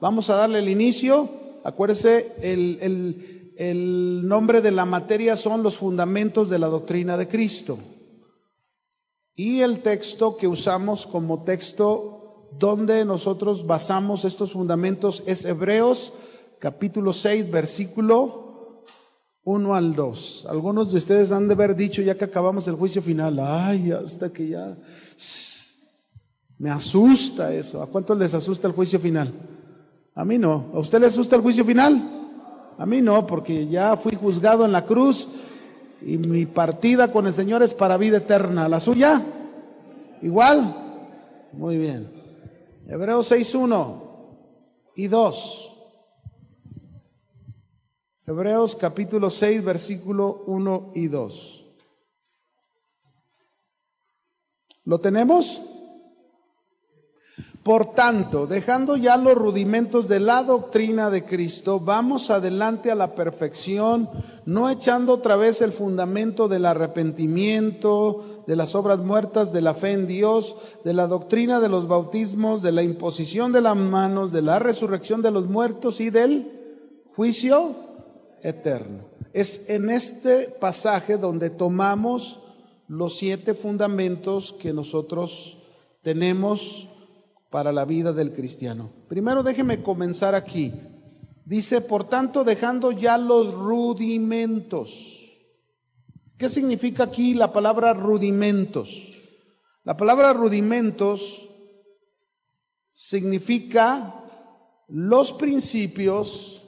Vamos a darle el inicio. Acuérdese, el nombre de la materia son los fundamentos de la doctrina de Cristo. Y el texto que usamos como texto donde nosotros basamos estos fundamentos es Hebreos capítulo 6, versículo 1 al 2. Algunos de ustedes han de haber dicho ya que acabamos el juicio final, ay, hasta que ya me asusta eso. ¿A cuántos les asusta el juicio final? A mí no. ¿A usted le asusta el juicio final? A mí no, porque ya fui juzgado en la cruz y mi partida con el Señor es para vida eterna. ¿La suya? ¿Igual? Muy bien. Hebreos 6, 1 y 2. Hebreos capítulo 6, versículo 1 y 2. ¿Lo tenemos? Por tanto, dejando ya los rudimentos de la doctrina de Cristo, vamos adelante a la perfección, no echando otra vez el fundamento del arrepentimiento, de las obras muertas, de la fe en Dios, de la doctrina de los bautismos, de la imposición de las manos, de la resurrección de los muertos y del juicio eterno. Es en este pasaje donde tomamos los 7 fundamentos que nosotros tenemos para la vida del cristiano. Primero déjeme comenzar aquí. Dice, por tanto, dejando ya los rudimentos. ¿Qué significa aquí la palabra rudimentos? La palabra rudimentos significa los principios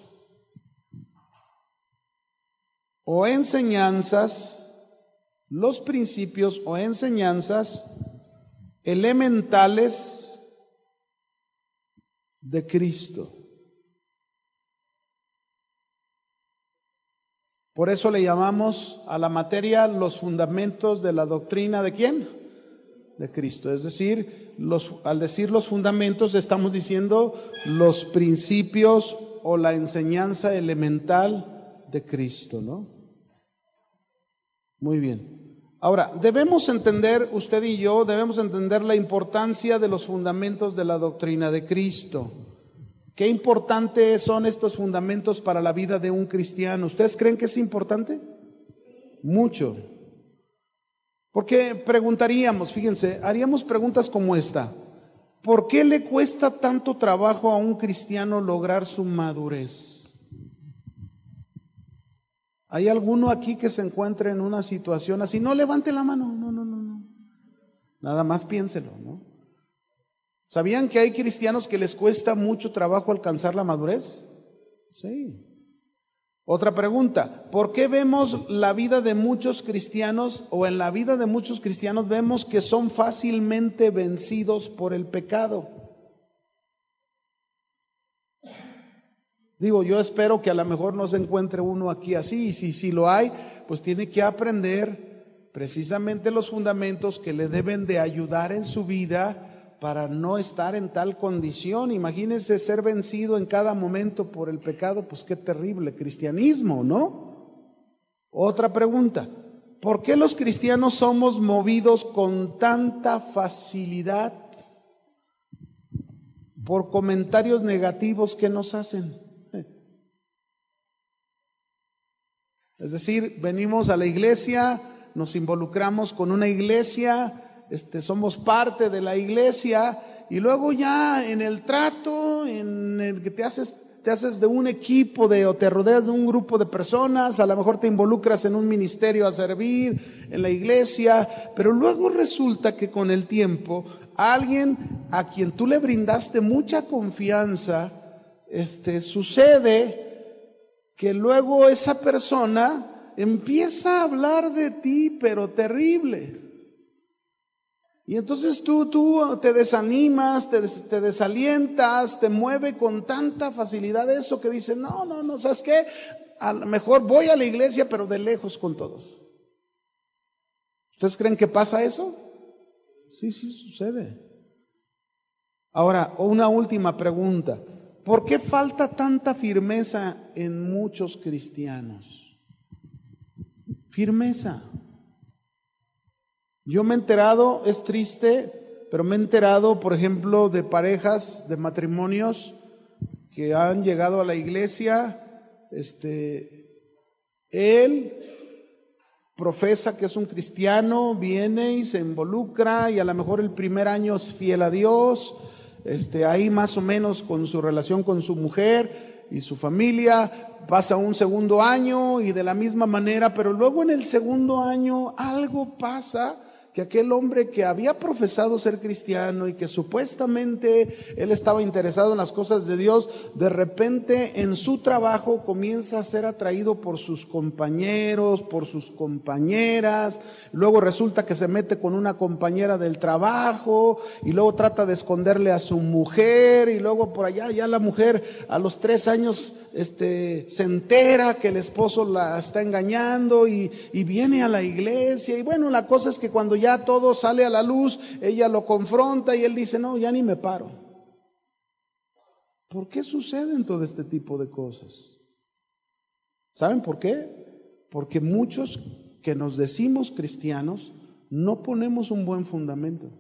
o enseñanzas, elementales de Cristo. Por eso le llamamos a la materia los fundamentos de la doctrina ¿de quién? De Cristo. Es decir, al decir los fundamentos estamos diciendo los principios o la enseñanza elemental de Cristo, ¿no? Muy bien. Ahora, debemos entender, usted y yo, debemos entender la importancia de los fundamentos de la doctrina de Cristo. ¿Qué importantes son estos fundamentos para la vida de un cristiano? ¿Ustedes creen que es importante? Mucho. Porque preguntaríamos, fíjense, haríamos preguntas como esta. ¿Por qué le cuesta tanto trabajo a un cristiano lograr su madurez? ¿Hay alguno aquí que se encuentre en una situación así? No levante la mano, no. Nada más piénselo, ¿no? ¿Sabían que hay cristianos que les cuesta mucho trabajo alcanzar la madurez? Sí. Otra pregunta, ¿por qué vemos la vida de muchos cristianos o en la vida de muchos cristianos vemos que son fácilmente vencidos por el pecado? Digo, yo espero que a lo mejor no se encuentre uno aquí así, y si lo hay, pues tiene que aprender precisamente los fundamentos que le deben de ayudar en su vida para no estar en tal condición. Imagínense ser vencido en cada momento por el pecado, pues qué terrible cristianismo, ¿no? Otra pregunta, ¿por qué los cristianos somos movidos con tanta facilidad por comentarios negativos que nos hacen? Es decir, venimos a la iglesia, nos involucramos con una iglesia, somos parte de la iglesia y luego ya en el trato, en el que te haces de un equipo o te rodeas de un grupo de personas, a lo mejor te involucras en un ministerio a servir en la iglesia, pero luego resulta que con el tiempo alguien a quien tú le brindaste mucha confianza, sucede que luego esa persona empieza a hablar de ti, pero terrible. Y entonces tú te desanimas, te desalientas, te mueve con tanta facilidad eso que dices, no, ¿sabes qué? A lo mejor voy a la iglesia, pero de lejos con todos. ¿Ustedes creen que pasa eso? Sí sucede. Ahora, una última pregunta. ¿Por qué falta tanta firmeza en muchos cristianos? Firmeza. Yo me he enterado, es triste, pero me he enterado, por ejemplo, de parejas, de matrimonios que han llegado a la iglesia, él profesa que es un cristiano, viene y se involucra y a lo mejor el primer año es fiel a Dios, ahí más o menos con su relación con su mujer y su familia, pasa un segundo año y de la misma manera, pero luego en el segundo año algo pasa, que aquel hombre que había profesado ser cristiano y que supuestamente él estaba interesado en las cosas de Dios, de repente en su trabajo comienza a ser atraído por sus compañeros, por sus compañeras, luego resulta que se mete con una compañera del trabajo y luego trata de esconderle a su mujer y luego por allá ya la mujer a los 3 años se entera que el esposo la está engañando y viene a la iglesia y bueno, la cosa es que cuando ya todo sale a la luz, ella lo confronta y él dice, no, ya ni me paro. ¿Por qué suceden todo este tipo de cosas? ¿Saben por qué? Porque muchos que nos decimos cristianos no ponemos un buen fundamento.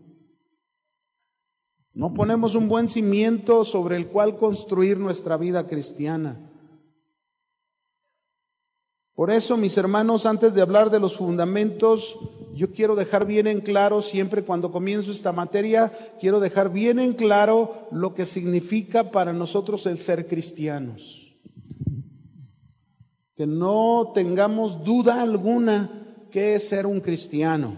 No ponemos un buen cimiento sobre el cual construir nuestra vida cristiana. Por eso, mis hermanos, antes de hablar de los fundamentos, yo quiero dejar bien en claro, siempre cuando comienzo esta materia, quiero dejar bien en claro lo que significa para nosotros el ser cristianos. Que no tengamos duda alguna qué es ser un cristiano.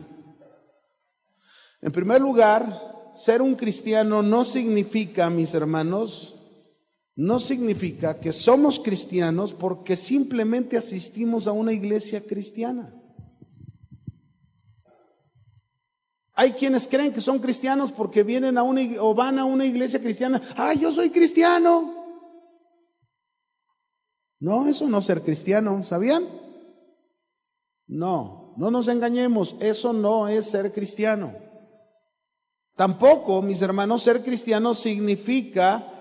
En primer lugar, ser un cristiano no significa, mis hermanos, no significa que somos cristianos porque simplemente asistimos a una iglesia cristiana. Hay quienes creen que son cristianos porque vienen a o van a una iglesia cristiana. ¡Ah, yo soy cristiano! No, eso no es ser cristiano, ¿sabían? No nos engañemos, eso no es ser cristiano. Tampoco, mis hermanos, ser cristiano significa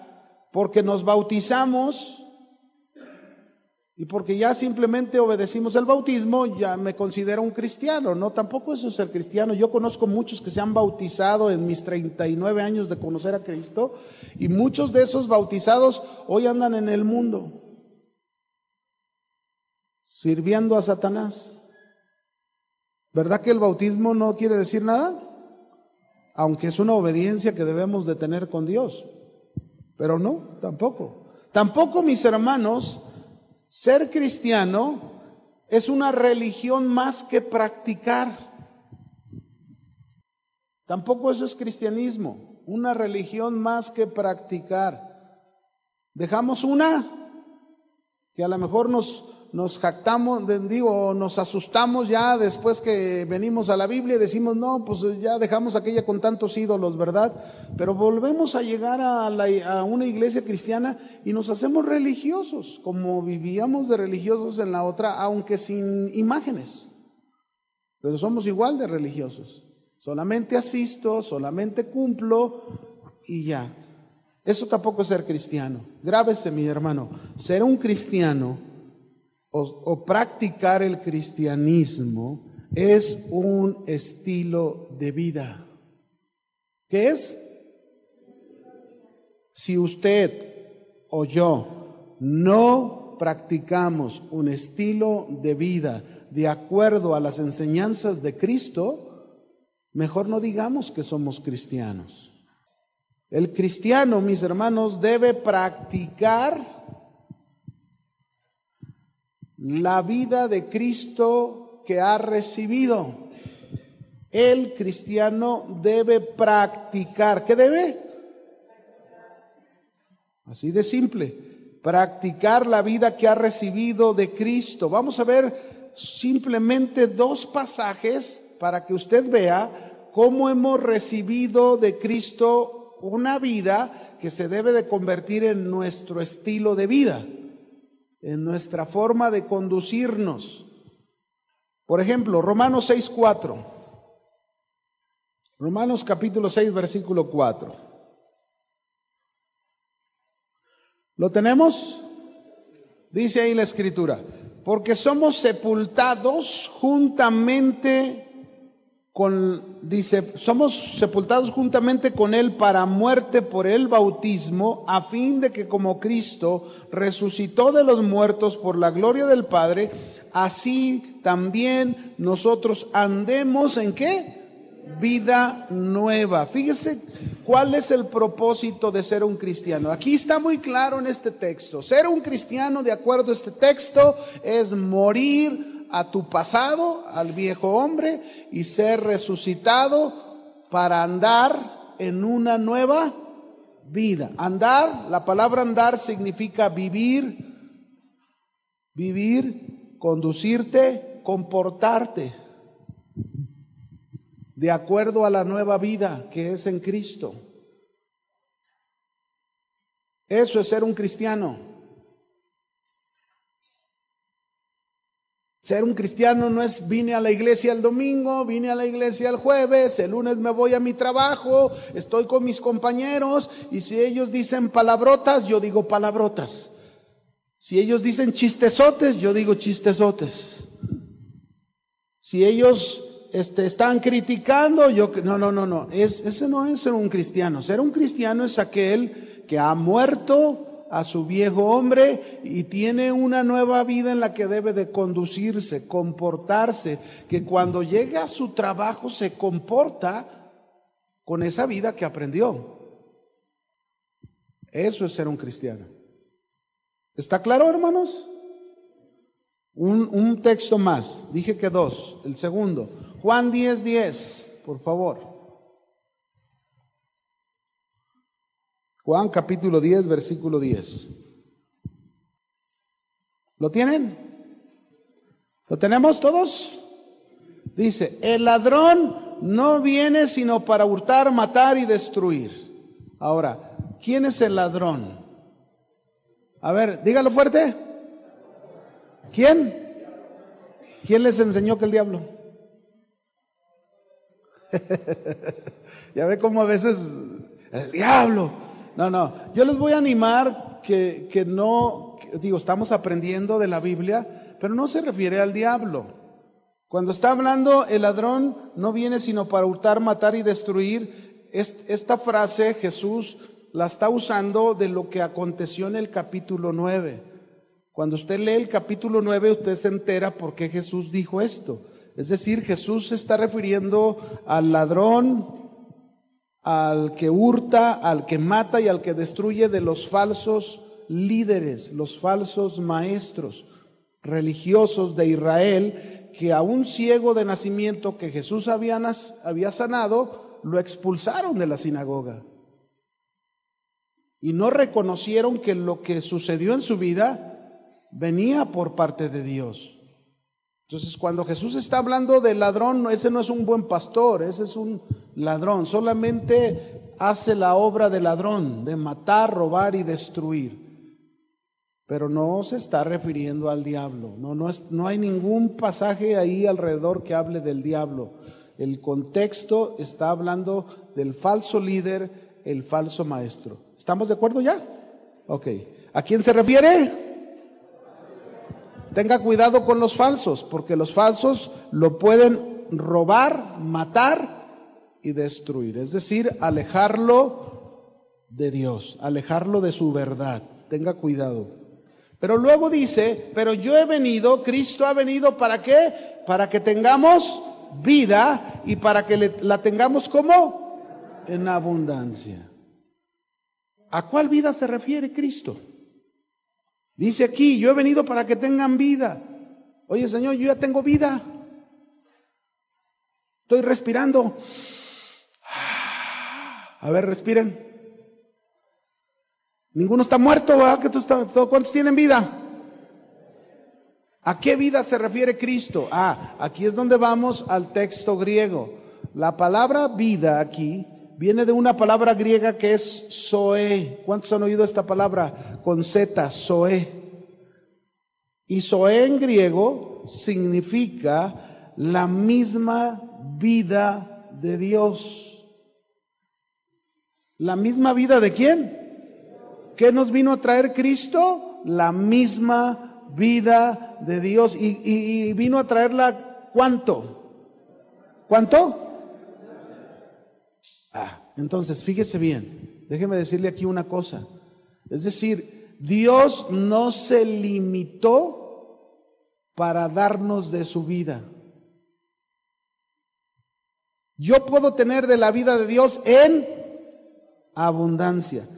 porque nos bautizamos y porque ya simplemente obedecimos el bautismo, ya me considero un cristiano. No, tampoco eso es ser cristiano. Yo conozco muchos que se han bautizado en mis 39 años de conocer a Cristo y muchos de esos bautizados hoy andan en el mundo sirviendo a Satanás. ¿Verdad que el bautismo no quiere decir nada? Aunque es una obediencia que debemos de tener con Dios. Pero no, tampoco. Tampoco, mis hermanos, ser cristiano es una religión más que practicar. Tampoco eso es cristianismo, una religión más que practicar. Dejamos una que a lo mejor nos jactamos, nos asustamos ya después que venimos a la Biblia y decimos, no, pues ya dejamos aquella con tantos ídolos, ¿verdad? Pero volvemos a llegar a una iglesia cristiana y nos hacemos religiosos, como vivíamos de religiosos en la otra, aunque sin imágenes. Pero somos igual de religiosos. Solamente asisto, solamente cumplo y ya. Eso tampoco es ser cristiano. Grábese, mi hermano, ser un cristiano o practicar el cristianismo es un estilo de vida. ¿Qué es? Si usted o yo no practicamos un estilo de vida de acuerdo a las enseñanzas de Cristo, mejor no digamos que somos cristianos. El cristiano, mis hermanos, debe practicar la vida de Cristo que ha recibido. El cristiano debe practicar. ¿Qué debe? Así de simple. Practicar la vida que ha recibido de Cristo. Vamos a ver simplemente 2 pasajes para que usted vea cómo hemos recibido de Cristo una vida que se debe de convertir en nuestro estilo de vida, en nuestra forma de conducirnos. Por ejemplo, Romanos 6:4. Romanos capítulo 6, versículo 4. ¿Lo tenemos? Dice ahí la Escritura: porque somos sepultados juntamente dice, somos sepultados juntamente con Él para muerte por el bautismo, a fin de que como Cristo resucitó de los muertos por la gloria del Padre, así también nosotros andemos ¿en qué? Vida nueva. Fíjese cuál es el propósito de ser un cristiano. Aquí está muy claro en este texto. Ser un cristiano, de acuerdo a este texto, es morir a tu pasado, al viejo hombre, y ser resucitado para andar en una nueva vida. Andar, la palabra andar significa vivir, conducirte, comportarte de acuerdo a la nueva vida que es en Cristo. Eso es ser un cristiano. Ser un cristiano no es vine a la iglesia el domingo, vine a la iglesia el jueves, el lunes me voy a mi trabajo, estoy con mis compañeros y si ellos dicen palabrotas, yo digo palabrotas. Si ellos dicen chistesotes, yo digo chistesotes. Si ellos están criticando, no. Ese no es ser un cristiano. Ser un cristiano es aquel que ha muerto a su viejo hombre y tiene una nueva vida en la que debe de conducirse, comportarse, que cuando llegue a su trabajo se comporta con esa vida que aprendió. Eso es ser un cristiano. ¿Está claro, hermanos? Un texto más, dije que 2, el segundo, Juan 10:10, por favor. Juan capítulo 10, versículo 10. ¿Lo tienen? ¿Lo tenemos todos? Dice, el ladrón no viene sino para hurtar, matar y destruir. Ahora, ¿quién es el ladrón? A ver, dígalo fuerte. ¿Quién? ¿Quién les enseñó que el diablo? Ya ve cómo a veces el diablo. No, yo les voy a animar que no, digo, estamos aprendiendo de la Biblia, pero no se refiere al diablo. Cuando está hablando el ladrón no viene sino para hurtar, matar y destruir, esta frase Jesús la está usando de lo que aconteció en el capítulo 9. Cuando usted lee el capítulo 9, usted se entera por qué Jesús dijo esto. Es decir, Jesús se está refiriendo al ladrón, al que hurta, al que mata y al que destruye, de los falsos líderes, los falsos maestros religiosos de Israel, que a un ciego de nacimiento que Jesús había sanado, lo expulsaron de la sinagoga. Y no reconocieron que lo que sucedió en su vida venía por parte de Dios. Entonces, cuando Jesús está hablando del ladrón, ese no es un buen pastor, ese es un ladrón. Solamente hace la obra del ladrón, de matar, robar y destruir. Pero no se está refiriendo al diablo. No hay ningún pasaje ahí alrededor que hable del diablo. El contexto está hablando del falso líder, el falso maestro. ¿Estamos de acuerdo ya? Ok. ¿A quién se refiere? Tenga cuidado con los falsos, porque los falsos lo pueden robar, matar y destruir. Es decir, alejarlo de Dios, alejarlo de su verdad. Tenga cuidado. Pero luego dice, pero yo he venido, Cristo ha venido, ¿para qué? Para que tengamos vida y para que la tengamos ¿cómo? En abundancia. ¿A cuál vida se refiere Cristo? Dice aquí, yo he venido para que tengan vida. Oye, Señor, yo ya tengo vida. Estoy respirando. A ver, respiren. Ninguno está muerto, ¿verdad? ¿Cuántos tienen vida? ¿A qué vida se refiere Cristo? Aquí es donde vamos al texto griego. La palabra vida aquí viene de una palabra griega que es zoe. ¿Cuántos han oído esta palabra? Con Z, zoe. Y zoe en griego significa la misma vida de Dios. ¿La misma vida de quién? ¿Qué nos vino a traer Cristo? La misma vida de Dios. ¿Y vino a traerla cuánto? ¿Cuánto? Entonces, fíjese bien, déjeme decirle aquí una cosa. Es decir, Dios no se limitó para darnos de su vida. Yo puedo tener de la vida de Dios en abundancia,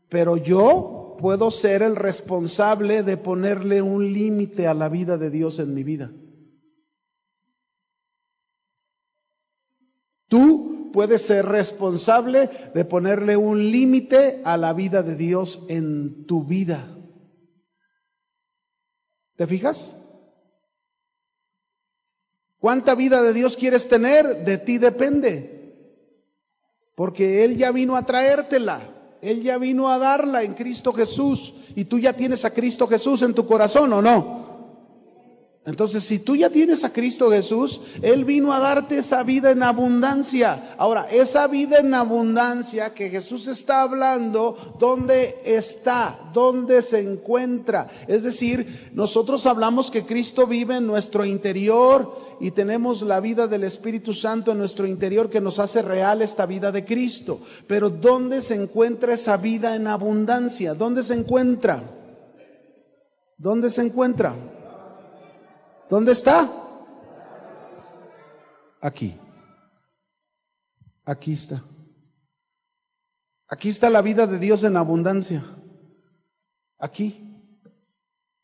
pero yo puedo ser el responsable de ponerle un límite a la vida de Dios en mi vida. Tú puedes ser responsable de ponerle un límite a la vida de Dios en tu vida. ¿Te fijas? ¿Cuánta vida de Dios quieres tener? De ti depende. Porque Él ya vino a traértela. Él ya vino a darla en Cristo Jesús. Y tú ya tienes a Cristo Jesús en tu corazón, ¿o no? Entonces, si tú ya tienes a Cristo Jesús, Él vino a darte esa vida en abundancia. Ahora, esa vida en abundancia que Jesús está hablando, ¿dónde está? ¿Dónde se encuentra? Es decir, nosotros hablamos que Cristo vive en nuestro interior y tenemos la vida del Espíritu Santo en nuestro interior que nos hace real esta vida de Cristo. Pero ¿dónde se encuentra esa vida en abundancia? ¿Dónde se encuentra? ¿Dónde se encuentra? ¿Dónde está? Aquí. Aquí está. Aquí está la vida de Dios en abundancia. Aquí.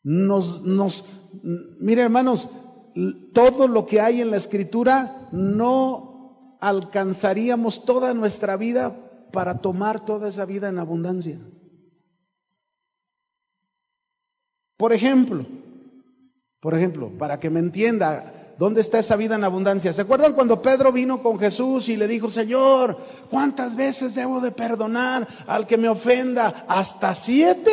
Mire, hermanos, todo lo que hay en la Escritura no alcanzaríamos toda nuestra vida para tomar toda esa vida en abundancia. Por ejemplo, para que me entienda, ¿dónde está esa vida en abundancia? ¿Se acuerdan cuando Pedro vino con Jesús y le dijo, Señor, ¿cuántas veces debo de perdonar al que me ofenda? ¿Hasta 7?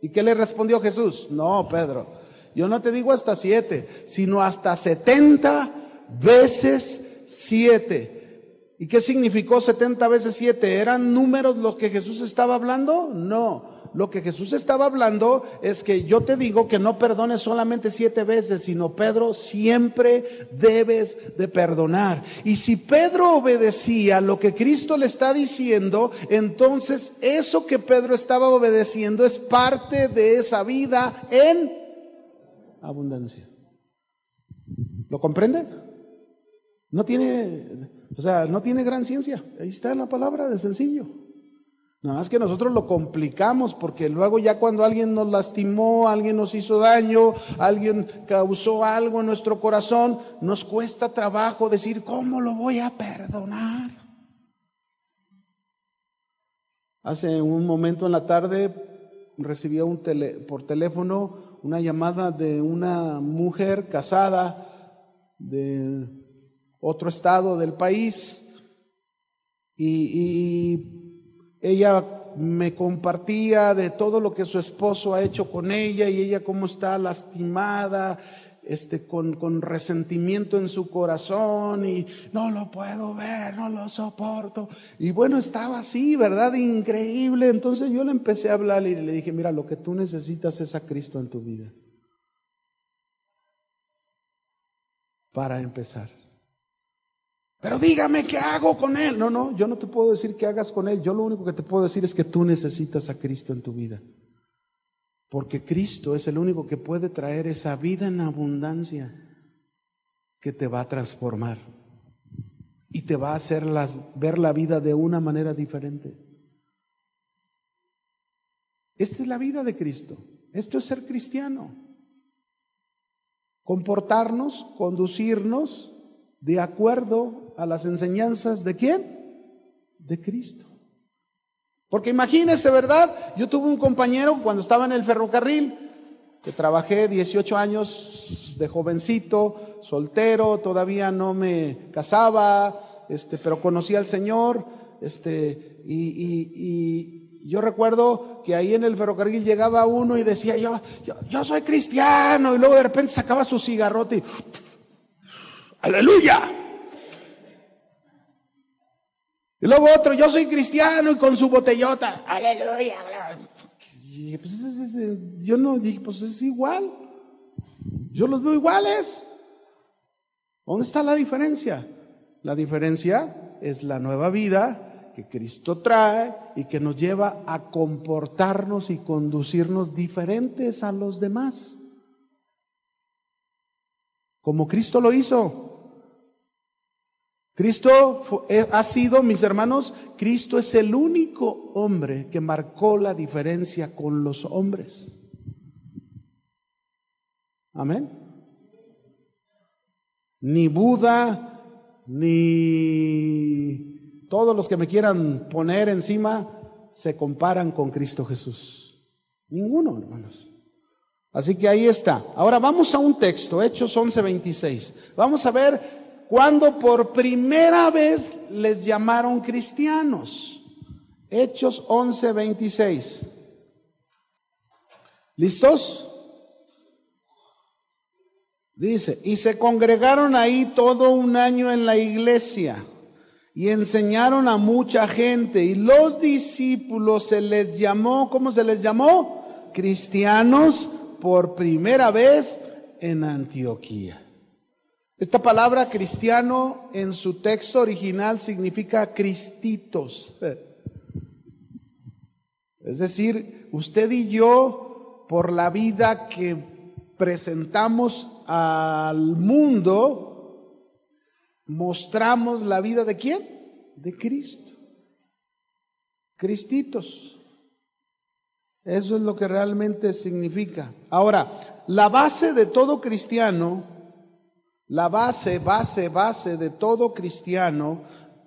¿Y qué le respondió Jesús? No, Pedro, yo no te digo hasta 7, sino hasta 70 veces 7. ¿Y qué significó 70 veces 7? ¿Eran números los que Jesús estaba hablando? No. Lo que Jesús estaba hablando es que yo te digo que no perdones solamente 7 veces, sino Pedro, siempre debes de perdonar. Y si Pedro obedecía lo que Cristo le está diciendo, entonces eso que Pedro estaba obedeciendo es parte de esa vida en abundancia. ¿Lo comprende? No tiene gran ciencia. Ahí está la palabra de sencillo. Nada más que nosotros lo complicamos porque luego ya cuando alguien nos lastimó, alguien nos hizo daño, alguien causó algo en nuestro corazón, nos cuesta trabajo decir, ¿cómo lo voy a perdonar? Hace un momento en la tarde recibía por teléfono una llamada de una mujer casada de otro estado del país y ella me compartía de todo lo que su esposo ha hecho con ella y ella cómo está lastimada, con resentimiento en su corazón y no lo puedo ver, no lo soporto. Y bueno, estaba así, ¿verdad? Increíble. Entonces yo le empecé a hablar y le dije, mira, lo que tú necesitas es a Cristo en tu vida. Para empezar. Pero dígame qué hago con él. No, yo no te puedo decir qué hagas con él. Yo lo único que te puedo decir es que tú necesitas a Cristo en tu vida. Porque Cristo es el único que puede traer esa vida en abundancia que te va a transformar y te va a hacer ver la vida de una manera diferente. Esta es la vida de Cristo. Esto es ser cristiano. Comportarnos, conducirnos de acuerdo a las enseñanzas ¿de quién? De Cristo. Porque imagínese, ¿verdad? Yo tuve un compañero cuando estaba en el ferrocarril, que trabajé 18 años de jovencito, soltero, todavía no me casaba, pero conocí al Señor, y yo recuerdo que ahí en el ferrocarril llegaba uno y decía, yo soy cristiano, y luego de repente sacaba su cigarrote y ¡aleluya! Y luego otro, yo soy cristiano y con su botellota, ¡aleluya! Pues yo no dije, pues es igual. Yo los veo iguales. ¿Dónde está la diferencia? La diferencia es la nueva vida que Cristo trae y que nos lleva a comportarnos y conducirnos diferentes a los demás, como Cristo lo hizo. Cristo ha sido, mis hermanos, Cristo es el único hombre que marcó la diferencia con los hombres. Amén. Ni Buda, ni todos los que me quieran poner encima se comparan con Cristo Jesús. Ninguno, hermanos. Así que ahí está. Ahora vamos a un texto, Hechos 11:26. Vamos a ver cuando por primera vez les llamaron cristianos. Hechos 11:26. ¿Listos? Dice, y se congregaron ahí todo un año en la iglesia y enseñaron a mucha gente, y los discípulos se les llamó, ¿cómo se les llamó? Cristianos por primera vez en Antioquía. Esta palabra cristiano en su texto original significa cristitos. Es decir, usted y yo, por la vida que presentamos al mundo, mostramos la vida ¿de quién? De Cristo. Cristitos. Eso es lo que realmente significa. Ahora, la base de todo cristiano, la base de todo cristiano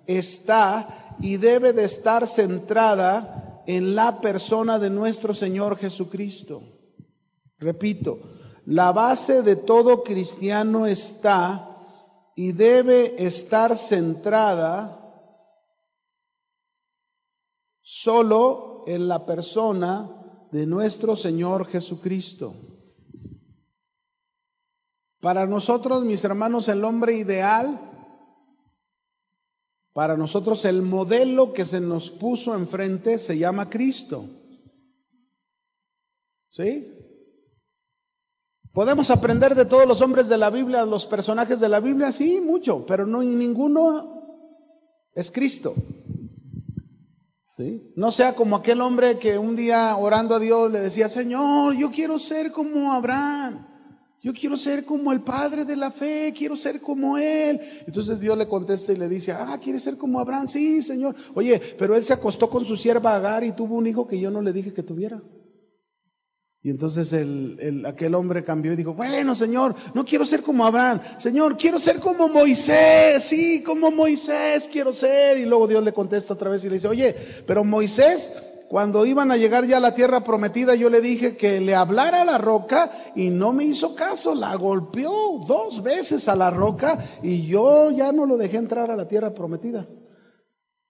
está y debe de estar centrada en la persona de nuestro Señor Jesucristo. Repito, la base de todo cristiano está y debe estar centrada solo en la persona de nuestro Señor Jesucristo. Para nosotros, mis hermanos, el hombre ideal, para nosotros el modelo que se nos puso enfrente se llama Cristo. ¿Sí? ¿Podemos aprender de todos los hombres de la Biblia, los personajes de la Biblia? Sí, mucho, pero no ninguno es Cristo. ¿Sí? No sea como aquel hombre que un día orando a Dios le decía, Señor, yo quiero ser como Abraham, yo quiero ser como el padre de la fe, quiero ser como él. Entonces Dios le contesta y le dice, ¿quieres ser como Abraham? Sí, Señor. Oye, pero él se acostó con su sierva Agar y tuvo un hijo que yo no le dije que tuviera. Y entonces aquel hombre cambió y dijo, bueno, Señor, no quiero ser como Abraham, Señor, quiero ser como Moisés, sí, como Moisés quiero ser. Y luego Dios le contesta otra vez y le dice, oye, pero Moisés, cuando iban a llegar ya a la tierra prometida, yo le dije que le hablara a la roca y no me hizo caso, la golpeó 2 veces a la roca y yo ya no lo dejé entrar a la tierra prometida.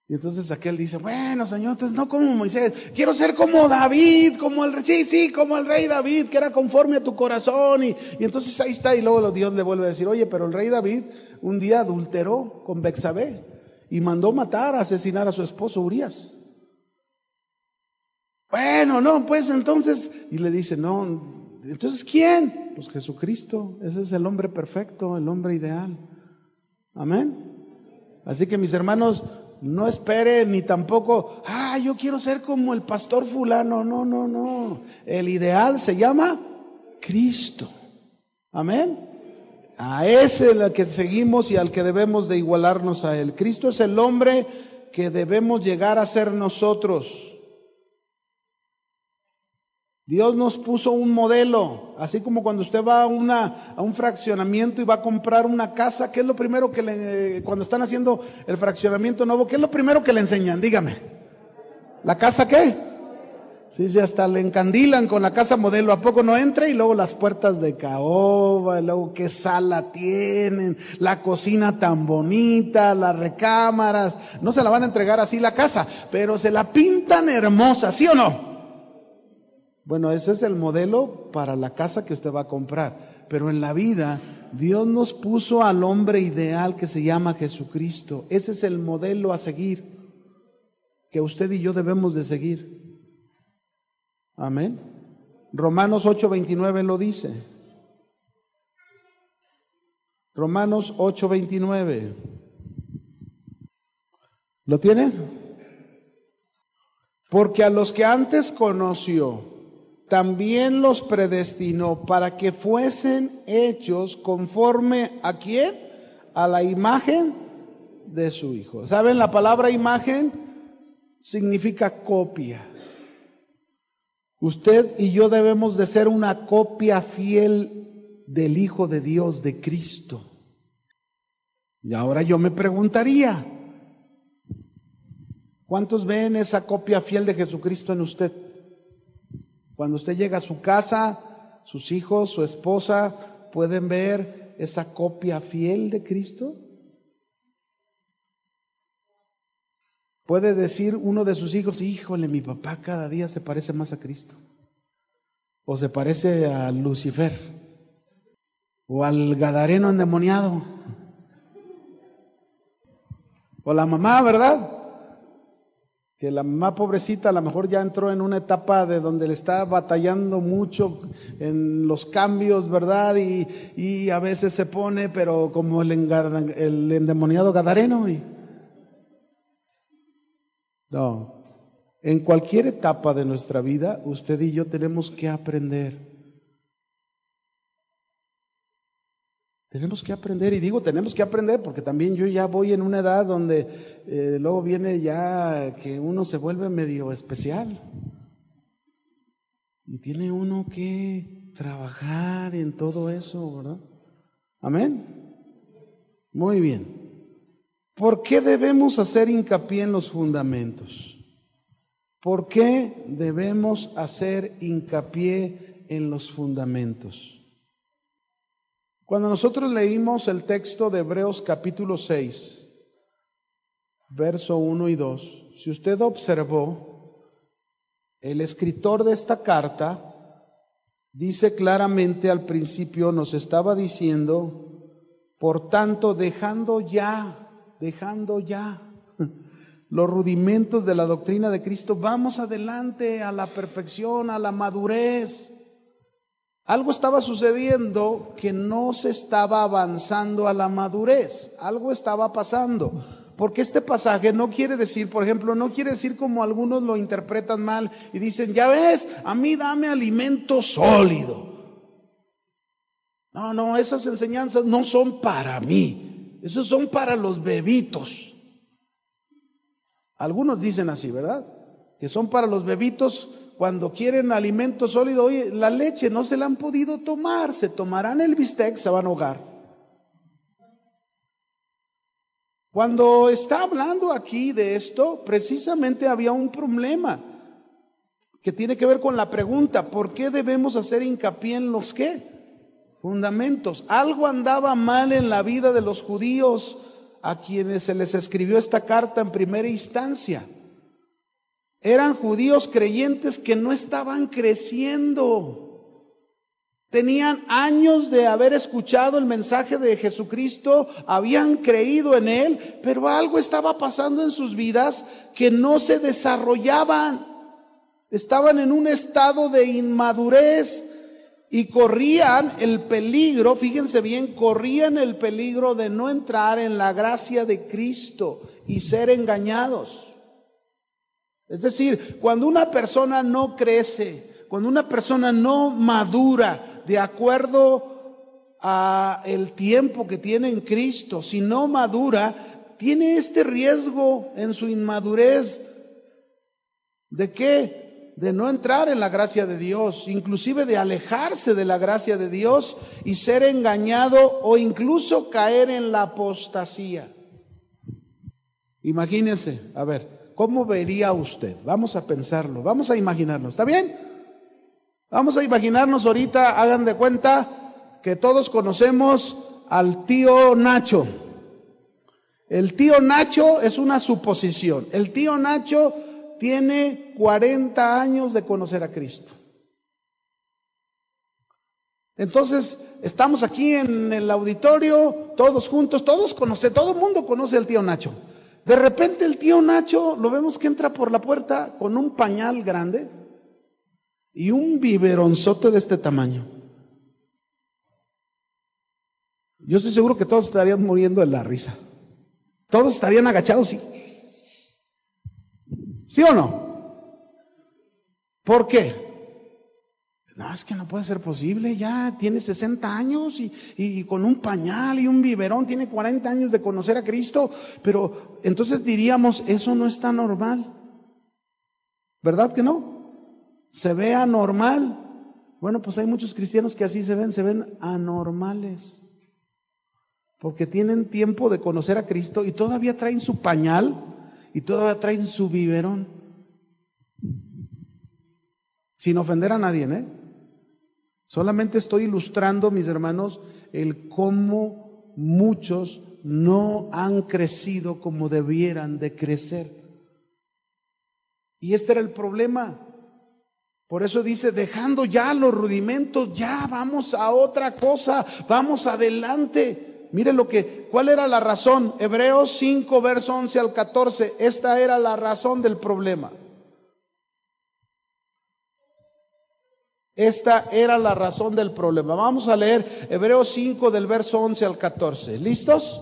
Y entonces aquel dice, bueno, Señor, entonces no como Moisés, quiero ser como David, como el rey David, que era conforme a tu corazón. Y entonces ahí está, y luego Dios le vuelve a decir, oye, pero el rey David un día adulteró con Betsabé y mandó matar, asesinar a su esposo Urías. Bueno, no, pues entonces, y le dice, no, entonces ¿quién? Pues Jesucristo, ese es el hombre perfecto, el hombre ideal. Amén. Así que mis hermanos, no espere ni tampoco, yo quiero ser como el pastor fulano. No. El ideal se llama Cristo. Amén. A ese es el que seguimos y al que debemos de igualarnos a él. Cristo es el hombre que debemos llegar a ser nosotros. Dios nos puso un modelo, así como cuando usted va a un fraccionamiento y va a comprar una casa, ¿qué es lo primero que cuando están haciendo el fraccionamiento nuevo, qué es lo primero que le enseñan? Dígame. ¿La casa qué? Sí, hasta le encandilan con la casa modelo, ¿a poco no entra? Y luego las puertas de caoba, y luego qué sala tienen, la cocina tan bonita, las recámaras, no se la van a entregar así la casa, pero se la pintan hermosa, ¿sí o no? Bueno, ese es el modelo para la casa que usted va a comprar. Pero en la vida, Dios nos puso al hombre ideal que se llama Jesucristo. Ese es el modelo a seguir, que usted y yo debemos de seguir. Amén. Romanos 8:29 lo dice. Romanos 8:29. ¿Lo tienen? Porque a los que antes conoció, también los predestinó para que fuesen hechos conforme ¿a quién? A la imagen de su Hijo. ¿Saben? La palabra imagen significa copia. Usted y yo debemos de ser una copia fiel del Hijo de Dios, de Cristo. Y ahora yo me preguntaría, ¿cuántos ven esa copia fiel de Jesucristo en usted? Cuando usted llega a su casa, sus hijos, su esposa, ¿pueden ver esa copia fiel de Cristo? Puede decir uno de sus hijos, híjole, mi papá cada día se parece más a Cristo. O se parece a Lucifer. O al gadareno endemoniado. O la mamá, ¿verdad? Que la mamá pobrecita a lo mejor ya entró en una etapa de donde le está batallando mucho en los cambios, ¿verdad? Y a veces se pone, pero como el endemoniado gadareno. No, en cualquier etapa de nuestra vida, usted y yo tenemos que aprender. Tenemos que aprender, y digo tenemos que aprender porque también yo ya voy en una edad donde luego viene ya que uno se vuelve medio especial. Y tiene uno que trabajar en todo eso, ¿verdad? Amén. Muy bien. ¿Por qué debemos hacer hincapié en los fundamentos? ¿Por qué debemos hacer hincapié en los fundamentos? Cuando nosotros leímos el texto de Hebreos capítulo 6, verso 1 y 2, si usted observó, el escritor de esta carta dice claramente al principio, nos estaba diciendo, por tanto, dejando ya los rudimentos de la doctrina de Cristo, vamos adelante a la perfección, a la madurez. Algo estaba sucediendo que no se estaba avanzando a la madurez, algo estaba pasando, porque este pasaje no quiere decir, por ejemplo, no quiere decir como algunos lo interpretan mal y dicen, ya ves, a mí dame alimento sólido. No, esas enseñanzas no son para mí, esos son para los bebitos. Algunos dicen así, ¿verdad? Que son para los bebitos cuando quieren alimento sólido. Oye, la leche no se la han podido tomar, se tomarán el bistec, se van a ahogar. Cuando está hablando aquí de esto, precisamente había un problema que tiene que ver con la pregunta, ¿por qué debemos hacer hincapié en los qué? Fundamentos. Algo andaba mal en la vida de los judíos a quienes se les escribió esta carta en primera instancia. Eran judíos creyentes que no estaban creciendo. Tenían años de haber escuchado el mensaje de Jesucristo, habían creído en Él, pero algo estaba pasando en sus vidas que no se desarrollaban. Estaban en un estado de inmadurez y corrían el peligro, fíjense bien, corrían el peligro de no entrar en la gracia de Cristo y ser engañados. Es decir, cuando una persona no crece, cuando una persona no madura de acuerdo a el tiempo que tiene en Cristo, si no madura, tiene este riesgo en su inmadurez. ¿De qué? De no entrar en la gracia de Dios, inclusive de alejarse de la gracia de Dios y ser engañado o incluso caer en la apostasía. Imagínense, a ver, ¿cómo vería usted? Vamos a pensarlo, vamos a imaginarlo, ¿está bien? Vamos a imaginarnos ahorita, hagan de cuenta que todos conocemos al tío Nacho. El tío Nacho es una suposición. El tío Nacho tiene 40 años de conocer a Cristo. Entonces, estamos aquí en el auditorio, todos juntos, todo el mundo conoce al tío Nacho. De repente el tío Nacho lo vemos que entra por la puerta con un pañal grande y un biberonzote de este tamaño. Yo estoy seguro que todos estarían muriendo de la risa. Todos estarían agachados y ¿Sí o no? ¿Por qué? No, es que no puede ser posible, ya tiene 60 años y con un pañal y un biberón, tiene 40 años de conocer a Cristo, pero entonces diríamos, eso no está normal, ¿verdad que no? Se ve anormal. Bueno, pues hay muchos cristianos que así se ven anormales, porque tienen tiempo de conocer a Cristo y todavía traen su pañal y todavía traen su biberón, sin ofender a nadie, ¿eh? Solamente estoy ilustrando, mis hermanos, el cómo muchos no han crecido como debieran de crecer. Y este era el problema. Por eso dice, dejando ya los rudimentos, ya vamos a otra cosa, vamos adelante. Mire ¿cuál era la razón? Hebreos 5, verso 11 al 14, esta era la razón del problema. Esta era la razón del problema. Vamos a leer Hebreos 5 del verso 11 al 14. ¿Listos?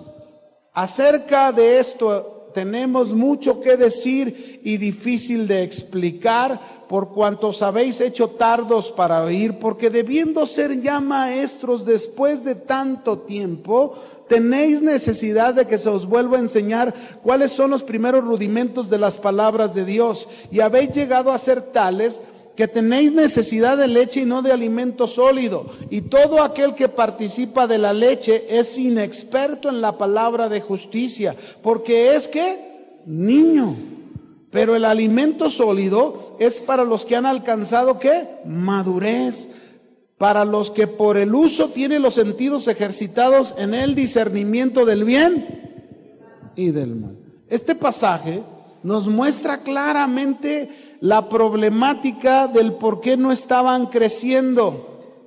Acerca de esto tenemos mucho que decir y difícil de explicar, por cuanto os habéis hecho tardos para oír, porque debiendo ser ya maestros después de tanto tiempo, tenéis necesidad de que se os vuelva a enseñar cuáles son los primeros rudimentos de las palabras de Dios, y habéis llegado a ser tales que tenéis necesidad de leche y no de alimento sólido, y todo aquel que participa de la leche es inexperto en la palabra de justicia, porque es que niño. Pero el alimento sólido es para los que han alcanzado ¿qué? Madurez, para los que por el uso tienen los sentidos ejercitados en el discernimiento del bien y del mal. Este pasaje nos muestra claramente la problemática del por qué no estaban creciendo,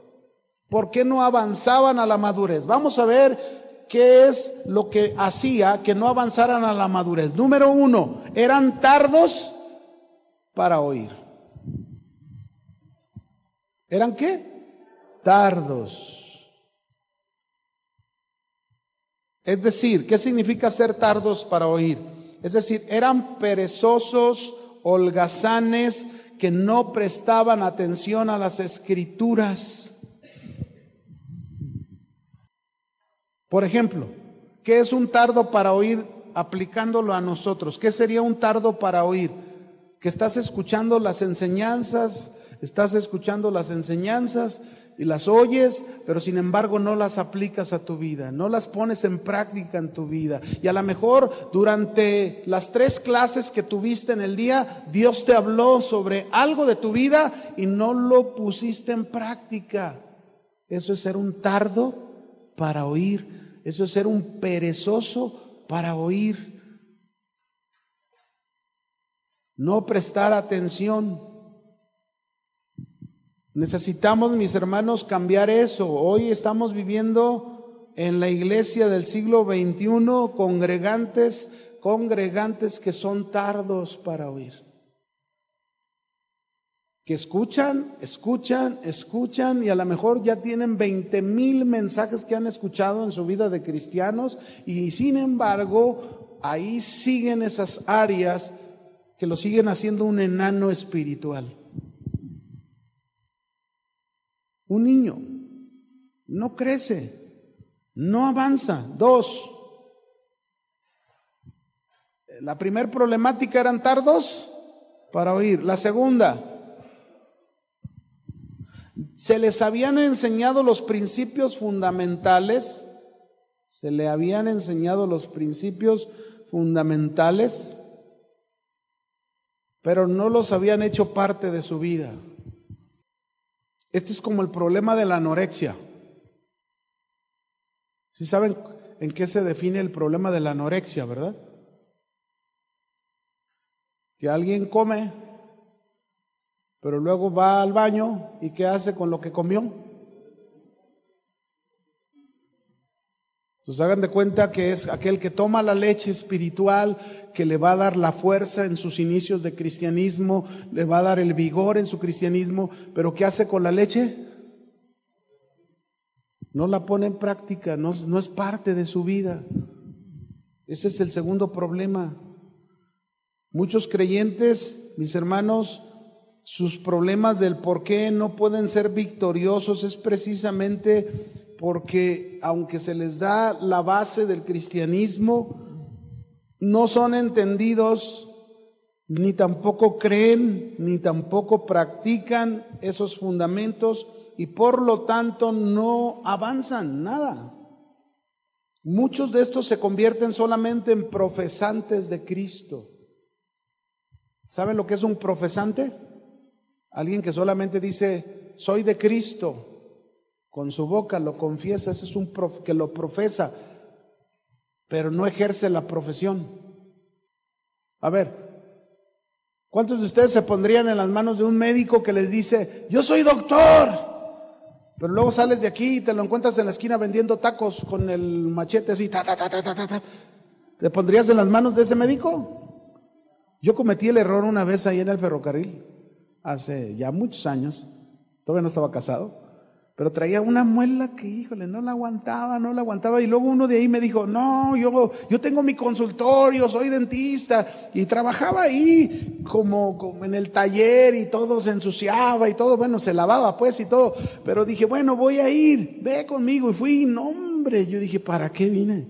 por qué no avanzaban a la madurez. Vamos a ver qué es lo que hacía que no avanzaran a la madurez. Número 1, eran tardos para oír. ¿Eran qué? Tardos. Es decir, ¿qué significa ser tardos para oír? Es decir, eran perezosos, holgazanes, que no prestaban atención a las escrituras. Por ejemplo, ¿qué es un tardo para oír aplicándolo a nosotros? ¿Qué sería un tardo para oír? Que estás escuchando las enseñanzas y las oyes, pero sin embargo no las aplicas a tu vida, no las pones en práctica en tu vida. Y a lo mejor durante las 3 clases que tuviste en el día, Dios te habló sobre algo de tu vida y no lo pusiste en práctica. Eso es ser un tardo para oír, eso es ser un perezoso para oír. No prestar atención. Necesitamos, mis hermanos, cambiar eso. Hoy estamos viviendo en la iglesia del siglo XXI congregantes que son tardos para oír. Que escuchan y a lo mejor ya tienen 20,000 mensajes que han escuchado en su vida de cristianos y sin embargo ahí siguen esas áreas que lo siguen haciendo un enano espiritual. Un niño no crece, no avanza. 2, la primera problemática, eran tardos para oír. La segunda, se les habían enseñado los principios fundamentales, pero no los habían hecho parte de su vida. Este es como el problema de la anorexia. ¿Sí saben en qué se define el problema de la anorexia, verdad? Que alguien come, pero luego va al baño y ¿qué hace con lo que comió? Entonces hagan de cuenta que es aquel que toma la leche espiritual que le va a dar la fuerza en sus inicios de cristianismo, le va a dar el vigor en su cristianismo, pero ¿qué hace con la leche? No la pone en práctica, no es parte de su vida. Ese es el segundo problema. Muchos creyentes, mis hermanos, sus problemas del por qué no pueden ser victoriosos es precisamente porque, aunque se les da la base del cristianismo, no son entendidos, ni tampoco creen, ni tampoco practican esos fundamentos y por lo tanto no avanzan nada. Muchos de estos se convierten solamente en profesantes de Cristo. ¿Saben lo que es un profesante? Alguien que solamente dice, soy de Cristo. Con su boca lo confiesa, ese es un que lo profesa, pero no ejerce la profesión. A ver, ¿cuántos de ustedes se pondrían en las manos de un médico que les dice, yo soy doctor? Pero luego sales de aquí y te lo encuentras en la esquina vendiendo tacos con el machete así, ta, ta, ta, ta, ta, ta. ¿Te pondrías en las manos de ese médico? Yo cometí el error una vez ahí en el ferrocarril, hace ya muchos años, todavía no estaba casado, pero traía una muela que, híjole, no la aguantaba, y luego uno de ahí me dijo, no, yo tengo mi consultorio, soy dentista, y trabajaba ahí como en el taller, y todo se ensuciaba, y todo, bueno, se lavaba pues, y todo, pero dije, bueno, voy a ir, ve conmigo, y fui, no hombre, yo dije, ¿para qué vine?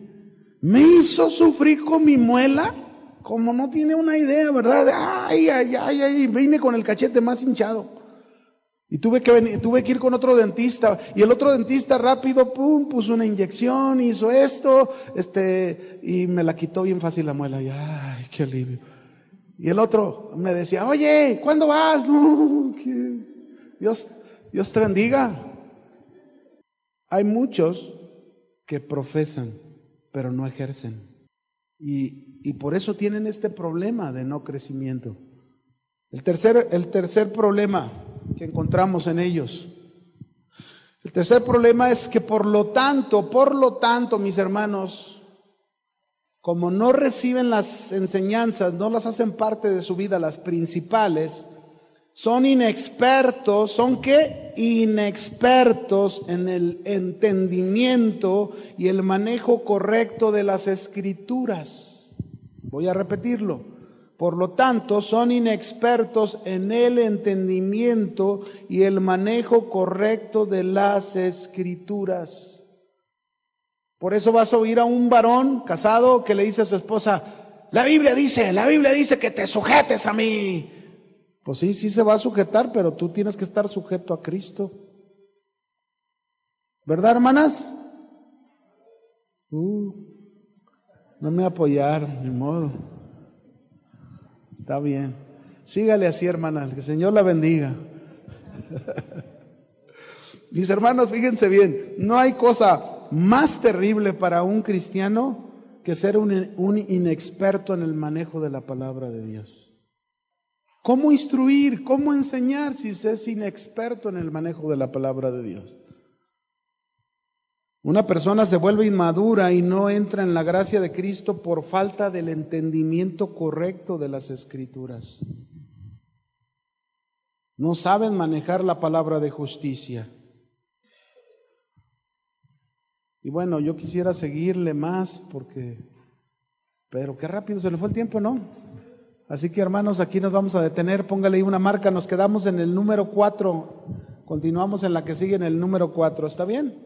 Me hizo sufrir con mi muela, como no tiene una idea, ¿verdad? Ay, vine con el cachete más hinchado. Y tuve que ir con otro dentista, y el otro dentista rápido, puso una inyección, hizo esto, y me la quitó bien fácil la muela, y ay, qué alivio. Y el otro me decía, oye, ¿cuándo vas? No, Dios te bendiga. Hay muchos que profesan, pero no ejercen, y por eso tienen este problema de no crecimiento. El tercer problema que encontramos en ellos. El tercer problema es que por lo tanto, mis hermanos, como no reciben las enseñanzas, no las hacen parte de su vida, las principales, son inexpertos, ¿son qué? Inexpertos en el entendimiento y el manejo correcto de las Escrituras. Voy a repetirlo. Por lo tanto, son inexpertos en el entendimiento y el manejo correcto de las Escrituras. Por eso vas a oír a un varón casado que le dice a su esposa, la Biblia dice que te sujetes a mí. Pues sí se va a sujetar, pero tú tienes que estar sujeto a Cristo. ¿Verdad, hermanas? No me apoyaron, ni modo. Está bien. Sígale así, hermana. Que el Señor la bendiga. Mis hermanos, fíjense bien. No hay cosa más terrible para un cristiano que ser un inexperto en el manejo de la palabra de Dios. ¿Cómo instruir? ¿Cómo enseñar si se es inexperto en el manejo de la palabra de Dios? Una persona se vuelve inmadura y no entra en la gracia de Cristo por falta del entendimiento correcto de las Escrituras. No saben manejar la palabra de justicia. Y bueno, yo quisiera seguirle más pero qué rápido se le fue el tiempo, ¿no? Así que, hermanos, aquí nos vamos a detener. Póngale ahí una marca. Nos quedamos en el número 4. Continuamos en la que sigue, en el número 4. ¿Está bien?